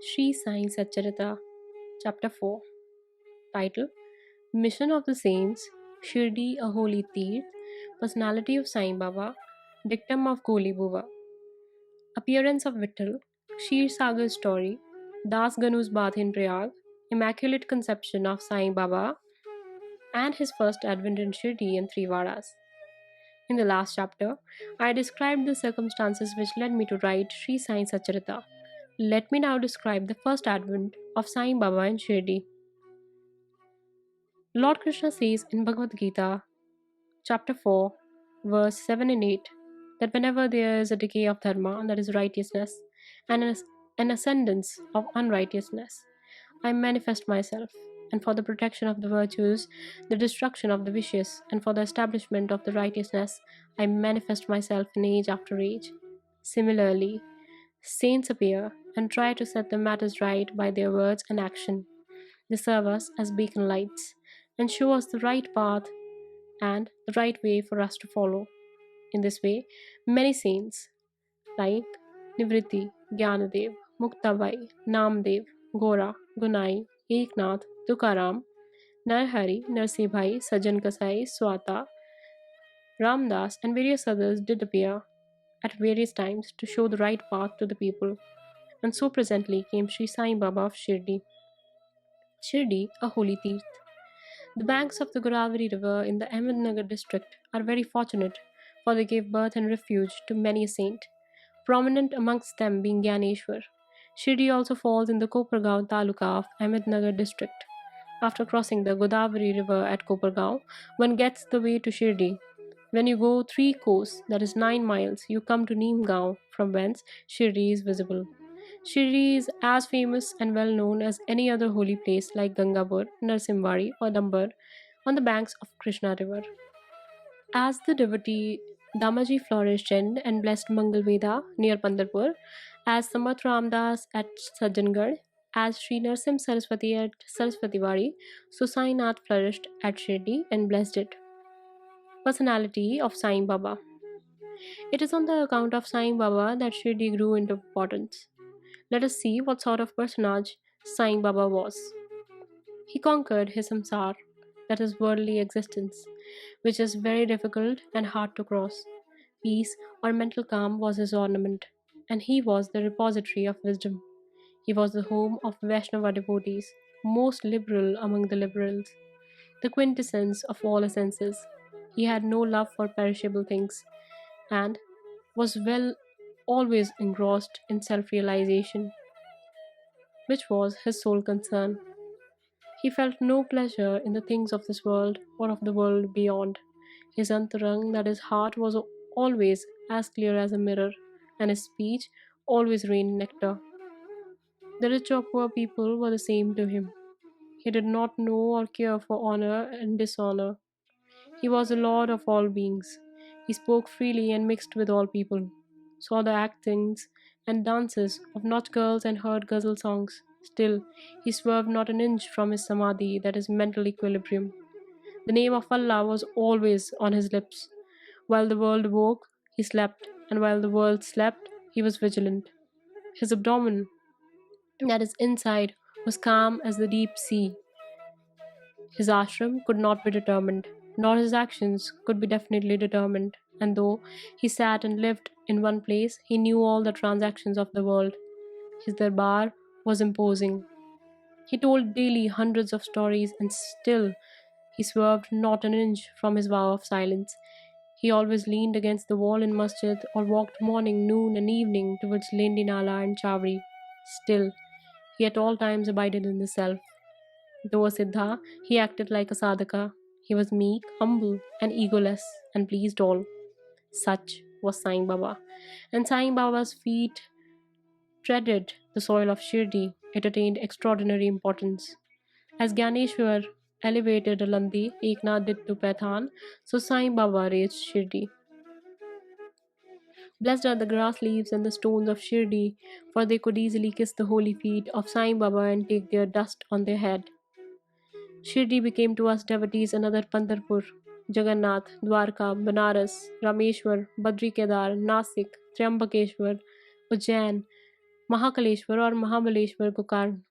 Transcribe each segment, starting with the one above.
Sri Sai Satcharita, Chapter 4. Title: Mission of the Saints, Shirdi a Holy Teerth, Personality of Sai Baba, Dictum of Goli Buva, Appearance of Vittal, Shir Sagar's Story, Das Ganu's Bath in Prayag, Immaculate Conception of Sai Baba, and his first advent in Shirdi and three Vadas. In the last chapter, I described the circumstances which led me to write Sri Sai Satcharita. Let me now describe the first advent of Sai Baba in Shirdi. Lord Krishna says in Bhagavad Gita, chapter 4, verse 7 and 8, that whenever there is a decay of dharma, that is righteousness, and an ascendance of unrighteousness, I manifest myself, and for the protection of the virtues, the destruction of the vicious, and for the establishment of the righteousness, I manifest myself in age after age. Similarly, saints appear and try to set the matters right by their words and action. They serve us as beacon lights and show us the right path and the right way for us to follow. In this way, many saints like Nivritti, Gyanadev, Muktabai, Namdev, Gora, Gunai, Eknath, Tukaram, Narhari, Narsibhai, Sajan Kasai, Swata, Ramdas, and various others did appear at various times to show the right path to the people. And so presently came Sri Sai Baba of Shirdi. Shirdi, a holy teerth. The banks of the Godavari River in the Ahmednagar district are very fortunate, for they gave birth and refuge to many a saint, prominent amongst them being Gyaneshwar. Shirdi also falls in the Kopargaon Taluka of Ahmednagar district. After crossing the Godavari River at Kopargaon, one gets the way to Shirdi. When you go 3 kos, that is 9 miles, you come to Neemgaon, from whence Shirdi is visible. Shirdi is as famous and well known as any other holy place like Gangapur, Narsimwadi, or Dambar on the banks of Krishna river. As the devotee Damaji flourished in and blessed Mangalveda near Pandarpur, as Samat Ramdas at Sajjangarh, as Sri Narsim Saraswati at Saraswatiwadi, so Sainath flourished at Shirdi and blessed it. Personality of Sai Baba. It is on the account of Sai Baba that Shirdi grew into importance. Let us see what sort of personage Sai Baba was. He conquered his samsar, that is worldly existence, which is very difficult and hard to cross. Peace or mental calm was his ornament, and he was the repository of wisdom. He was the home of Vaishnava devotees, most liberal among the liberals, the quintessence of all essences. He had no love for perishable things, and was well always engrossed in self realization, which was his sole concern. He felt no pleasure in the things of this world or of the world beyond. His antarang, that is heart, was always as clear as a mirror, and his speech always rained nectar. The rich or poor people were the same to him. He did not know or care for honor and dishonor. He was the lord of all beings. He spoke freely and mixed with all people, saw the actings and dances of not girls and heard ghazal songs. Still, he swerved not an inch from his samadhi, that is mental equilibrium. The name of Allah was always on his lips. While the world woke, he slept, and while the world slept, he was vigilant. His abdomen, that is inside, was calm as the deep sea. His ashram could not be determined, nor his actions could be definitely determined, and though he sat and lived in one place, he knew all the transactions of the world. His darbar was imposing. He told daily hundreds of stories, and still he swerved not an inch from his vow of silence. He always leaned against the wall in masjid or walked morning, noon, and evening towards Lendi Nala and Chavri. Still, he at all times abided in the self. Though a Siddha, he acted like a sadhaka. He was meek, humble, and egoless, and pleased all. Such was Sai Baba. And Sai Baba's feet treaded the soil of Shirdi. It attained extraordinary importance. As Gyaneshwar elevated Alandi, Eknath did to Paithan, so Sai Baba raised Shirdi. Blessed are the grass leaves and the stones of Shirdi, for they could easily kiss the holy feet of Sai Baba and take their dust on their head. Shirdi became to us devotees another Pandarpur, Jagannath, Dwarka, Banaras, Rameshwar, Badri Kedar, Nasik, Triambakeshwar, Ujjain, Mahakaleshwar or Mahabaleshwar Gokarn.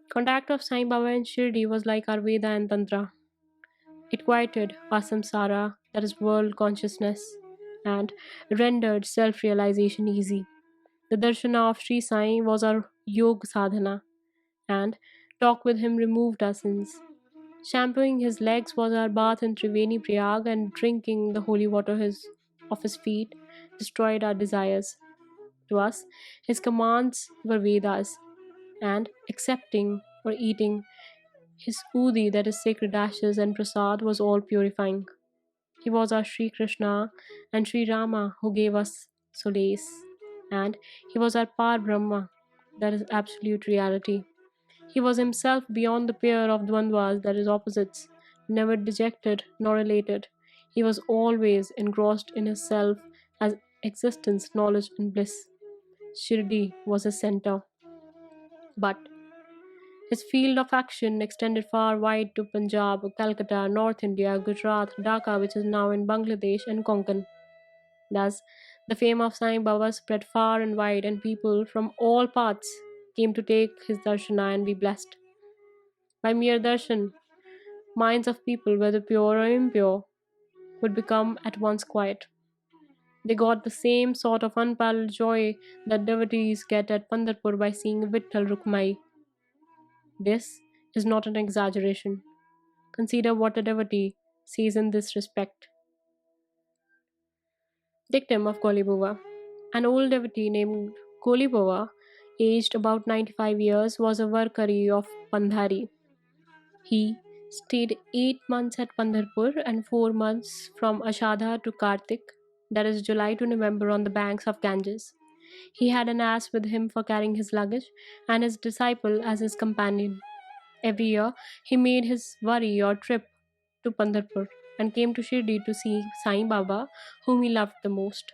Contact of Sai Baba and Shirdi was like our Veda and Tantra. It quieted our samsara, that is world consciousness, and rendered self realization easy. The darshana of Sri Sai was our yoga sadhana, and talk with him removed our sins. Shampooing his legs was our bath in Triveni Prayag, and drinking the holy water of his feet destroyed our desires. To us, his commands were Vedas, and accepting or eating his udi, that is sacred ashes, and prasad was all purifying. He was our Sri Krishna and Sri Rama who gave us solace, and he was our Par Brahma, that is absolute reality. He was himself beyond the pair of dvandvas, that is opposites, never dejected nor elated. He was always engrossed in his self as existence, knowledge, and bliss. Shirdi was his center, but his field of action extended far wide to Punjab, Calcutta, North India, Gujarat, Dhaka, which is now in Bangladesh, and Konkan. Thus, the fame of Sai Baba spread far and wide, and people from all parts came to take his darshana and be blessed. By mere darshan, minds of people, whether pure or impure, would become at once quiet. They got the same sort of unparalleled joy that devotees get at Pandharpur by seeing Vitthal Rukmai. This is not an exaggeration. Consider what a devotee sees in this respect. Dictum of Kolibova. An old devotee named Kolibova, aged about 95 years, was a Varkari of Pandhari. He stayed 8 months at Pandharpur and 4 months from Ashadha to Kartik, that is July to November, on the banks of Ganges. He had an ass with him for carrying his luggage and his disciple as his companion. Every year, he made his wari or trip to Pandharpur and came to Shirdi to see Sai Baba, whom he loved the most.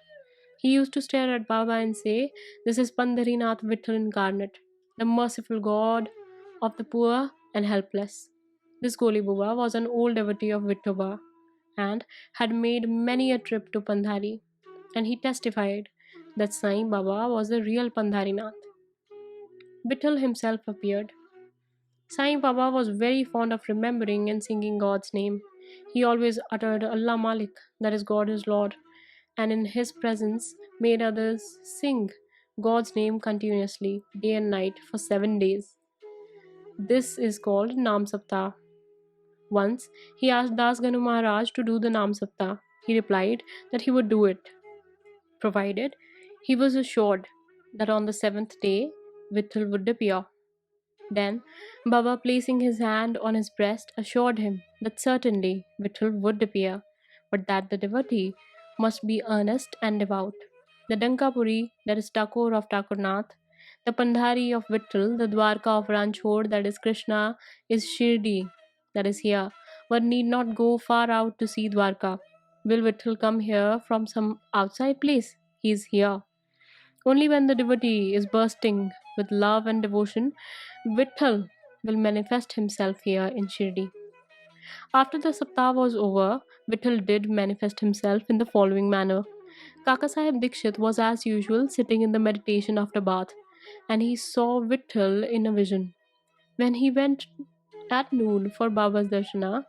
He used to stare at Baba and say, "This is Pandharinath Vittal incarnate, the merciful God of the poor and helpless." This Goli Baba was an old devotee of Vittoba and had made many a trip to Pandhari, and he testified that Sai Baba was the real Pandharinath. Vittal himself appeared. Sai Baba was very fond of remembering and singing God's name. He always uttered Allah Malik, that is, God is Lord, and in his presence made others sing God's name continuously, day and night, for 7 days. This is called Nam Saptah. Once he asked Das Ganu Maharaj to do the Nam Saptah. He replied that he would do it, provided he was assured that on the seventh day Vittal would appear. Then Baba, placing his hand on his breast, assured him that certainly Vittal would appear, but that the devotee must be earnest and devout. The Dankapuri, that is Thakur of Thakurnath, the Pandhari of Vittal, the Dwarka of Ranchod, that is Krishna, is Shirdi, that is here. One need not go far out to see Dwarka. Will Vittal come here from some outside place? He is here. Only when the devotee is bursting with love and devotion, Vitthal will manifest himself here in Shirdi. After the Saptah was over, Vitthal did manifest himself in the following manner. Kaka Sahib Dikshit was as usual sitting in the meditation after bath, and he saw Vitthal in a vision. When he went at noon for Baba's darshana,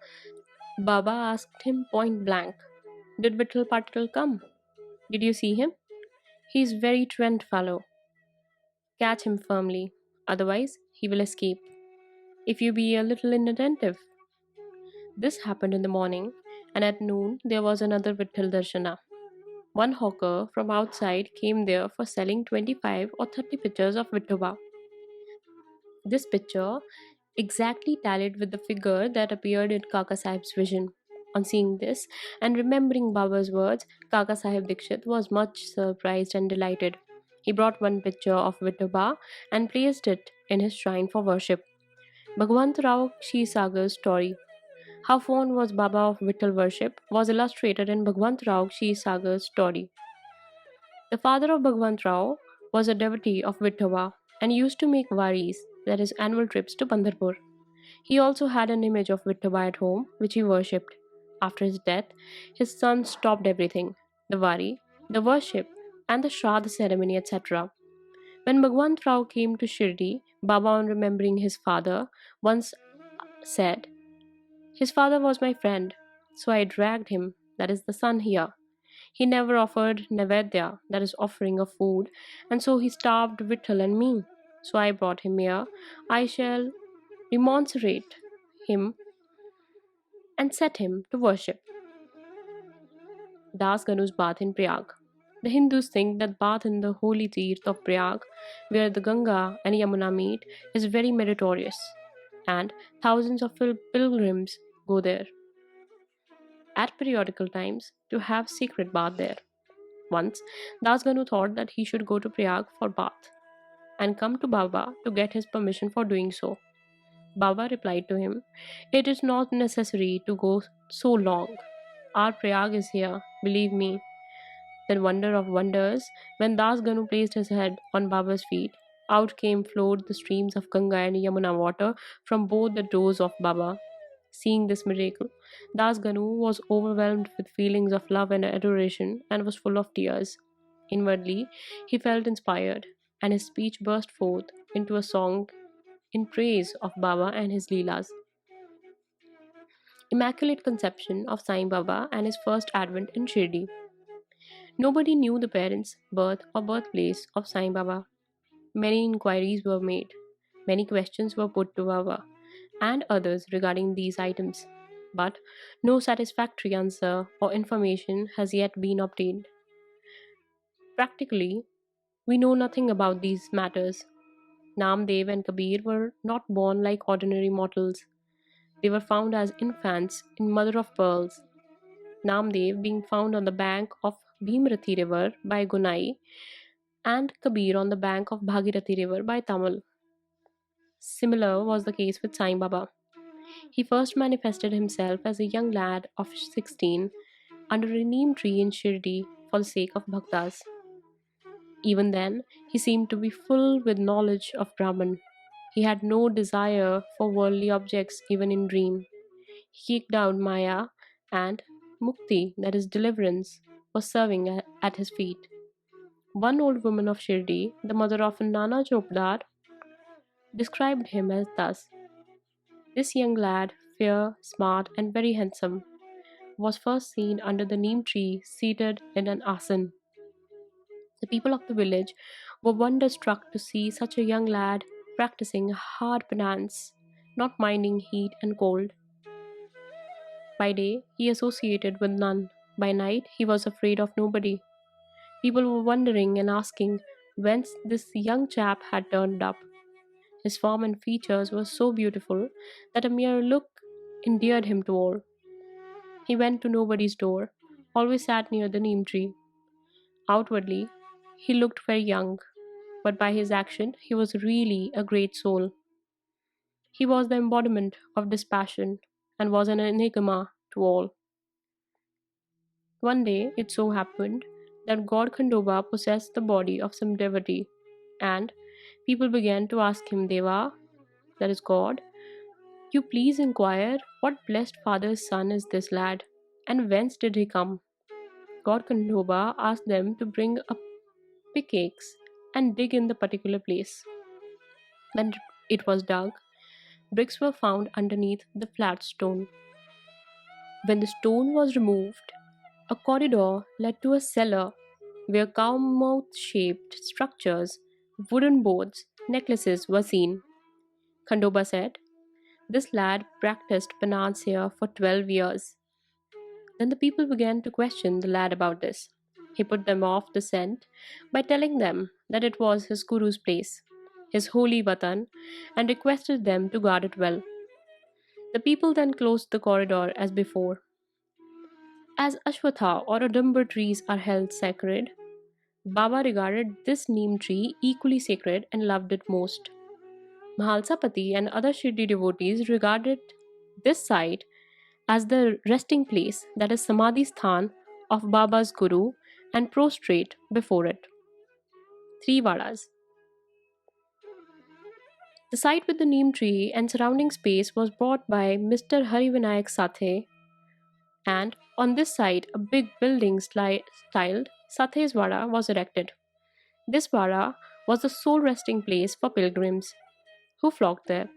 Baba asked him point blank, "Did Vitthal Patil come? Did you see him? He is very truant fellow. Catch him firmly, otherwise he will escape, if you be a little inattentive." This happened in the morning, and at noon there was another Vitthal Darshana. One hawker from outside came there for selling 25 or 30 pictures of Vithoba. This picture exactly tallied with the figure that appeared in Kaka Sahib's vision. On seeing this and remembering Baba's words, Kaka Sahib Dikshit was much surprised and delighted. He brought one picture of Vithoba and placed it in his shrine for worship. Bhagwant Rao Kshisagar's story. How fond was Baba of Vittal worship was illustrated in Bhagwant Rao Kshisagar's story. The father of Bhagwant Rao was a devotee of Vithoba and used to make varis, that is, annual trips to Pandharpur. He also had an image of Vithoba at home, which he worshipped. After his death, his son stopped everything, the vari, the worship, and the Shraddha ceremony, etc. When Bhagwant Rao came to Shirdi, Baba, on remembering his father, once said, "His father was my friend, so I dragged him, that is the son, here. He never offered Nevedya, that is offering of food, and so he starved Vittal and me. So I brought him here. I shall remonstrate him and set him to worship." Das Ganu's bath in Prayag. The Hindus think that bath in the holy Tirth of Prayag, where the Ganga and Yamuna meet, is very meritorious, and thousands of pilgrims go there at periodical times to have sacred bath there. Once, Das Ganu thought that he should go to Prayag for bath and come to Baba to get his permission for doing so. Baba replied to him, "It is not necessary to go so long. Our Prayag is here, believe me." Then, wonder of wonders, when Das Ganu placed his head on Baba's feet, out came flowed the streams of Ganga and Yamuna water from both the doors of Baba. Seeing this miracle, Das Ganu was overwhelmed with feelings of love and adoration and was full of tears. Inwardly, he felt inspired, and his speech burst forth into a song in praise of Baba and his Leelas. Immaculate Conception of Sai Baba and his first advent in Shirdi. Nobody knew the parents, birth, or birthplace of Sai Baba. Many inquiries were made, many questions were put to Baba and others regarding these items, but no satisfactory answer or information has yet been obtained. Practically, we know nothing about these matters. Namdev and Kabir were not born like ordinary mortals. They were found as infants in mother of pearls. Namdev being found on the bank of Bhimrathi river by Gunai and Kabir on the bank of Bhagirathi river by Tamil. Similar was the case with Sai Baba. He first manifested himself as a young lad of 16 under a neem tree in Shirdi for the sake of bhaktas. Even then, he seemed to be full with knowledge of Brahman. He had no desire for worldly objects even in dream. He kicked out Maya, and Mukti, that is deliverance, was serving at his feet. One old woman of Shirdi, the mother of Nana Chopdar, described him as thus: "This young lad, fair, smart, and very handsome, was first seen under the neem tree seated in an asan. The people of the village were wonderstruck to see such a young lad practicing hard penance, not minding heat and cold. By day, he associated with none. By night, he was afraid of nobody. People were wondering and asking whence this young chap had turned up. His form and features were so beautiful that a mere look endeared him to all. He went to nobody's door, always sat near the neem tree. Outwardly, he looked very young, but by his action, he was really a great soul. He was the embodiment of dispassion and was an enigma to all. One day, it so happened that God Khandoba possessed the body of some devotee, and people began to ask him, Deva, that is God, you please inquire what blessed father's son is this lad, and whence did he come? God Khandoba asked them to bring a pickaxe and dig in the particular place. When it was dug, bricks were found underneath the flat stone. When the stone was removed, a corridor led to a cellar where cow mouth shaped structures, wooden boards, necklaces were seen. Khandoba said, "This lad practiced penance here for 12 years." Then the people began to question the lad about this. He put them off the scent by telling them that it was his guru's place, his holy watan, and requested them to guard it well. The people then closed the corridor as before. As Ashwatha or Adambar trees are held sacred, Baba regarded this neem tree equally sacred and loved it most. Mahalsapati and other Shirdi devotees regarded this site as the resting place, that is Samadhi Sthan, of Baba's Guru and prostrate before it. Three Vadas. The site with the neem tree and surrounding space was bought by Mr. Harivinayak Sathe, and on this site a big building styled Satheswara was erected. This Vara was the sole resting place for pilgrims who flocked there.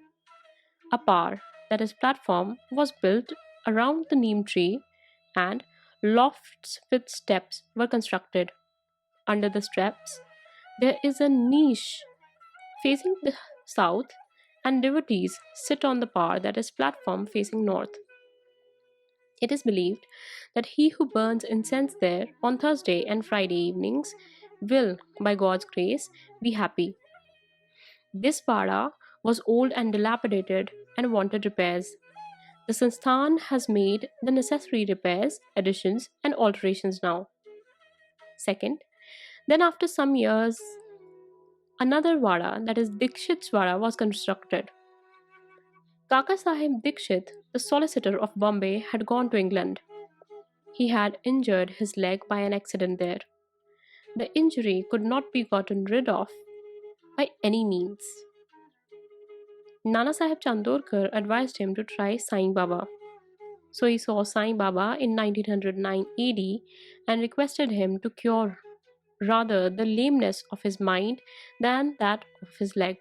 A par, that is, platform, was built around the neem tree, and lofts with steps were constructed. Under the steps, there is a niche facing the south, and devotees sit on the par, that is, platform, facing north. It is believed that he who burns incense there on Thursday and Friday evenings will, by God's grace, be happy. This Vara was old and dilapidated and wanted repairs. The Sansthan has made the necessary repairs, additions, and alterations now. Second, then after some years, another Vara, that is Dikshit's Vara, was constructed. Kaka Sahib Dikshit, the solicitor of Bombay, had gone to England. He had injured his leg by an accident there. The injury could not be gotten rid of by any means. Nana Sahib Chandorkar advised him to try Sai Baba. So he saw Sai Baba in 1909 AD and requested him to cure rather the lameness of his mind than that of his leg.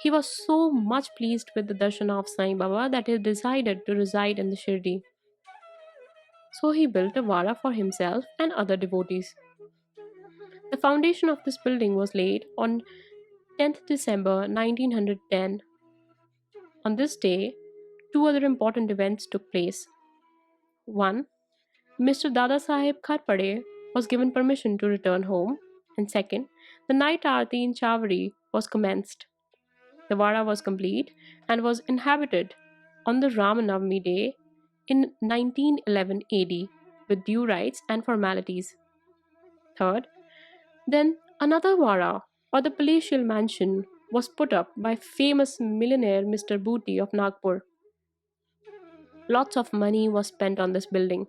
He was so much pleased with the darshan of Sai Baba that he decided to reside in the Shirdi. So he built a vara for himself and other devotees. The foundation of this building was laid on 10th December 1910. On this day, two other important events took place. One, Mr. Dada Sahib Kharpade was given permission to return home, and second, the night aarti in Chavari was commenced. The Vara was complete and was inhabited on the Ramanavami day in 1911 AD with due rites and formalities. Third, then another Vara or the palatial mansion was put up by famous millionaire Mr. Booty of Nagpur. Lots of money was spent on this building,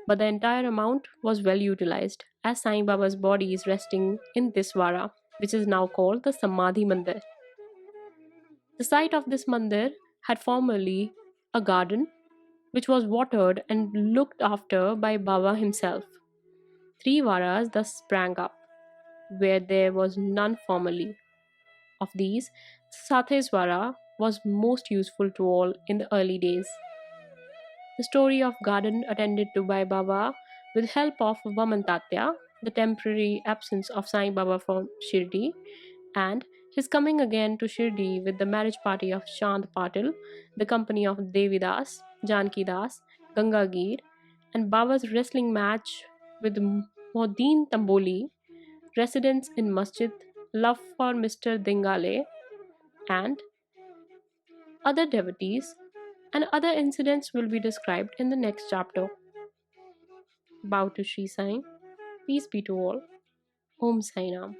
but the entire amount was well utilized as Sai Baba's body is resting in this Vara, which is now called the Samadhi Mandir. The site of this mandir had formerly a garden which was watered and looked after by Baba himself. Three Varas thus sprang up, where there was none formerly. Of these, Satheswara was most useful to all in the early days. The story of garden attended to by Baba with help of Vamantatya, the temporary absence of Sai Baba from Shirdi, and his coming again to Shirdi with the marriage party of Chand Patil, the company of Devidas, Janki Das, Ganga Gir, and Baba's wrestling match with Modin Tamboli, residence in Masjid, love for Mr. Dingale, and other devotees, and other incidents will be described in the next chapter. Bow to Sri Sai. Peace be to all. Om Sai Ram.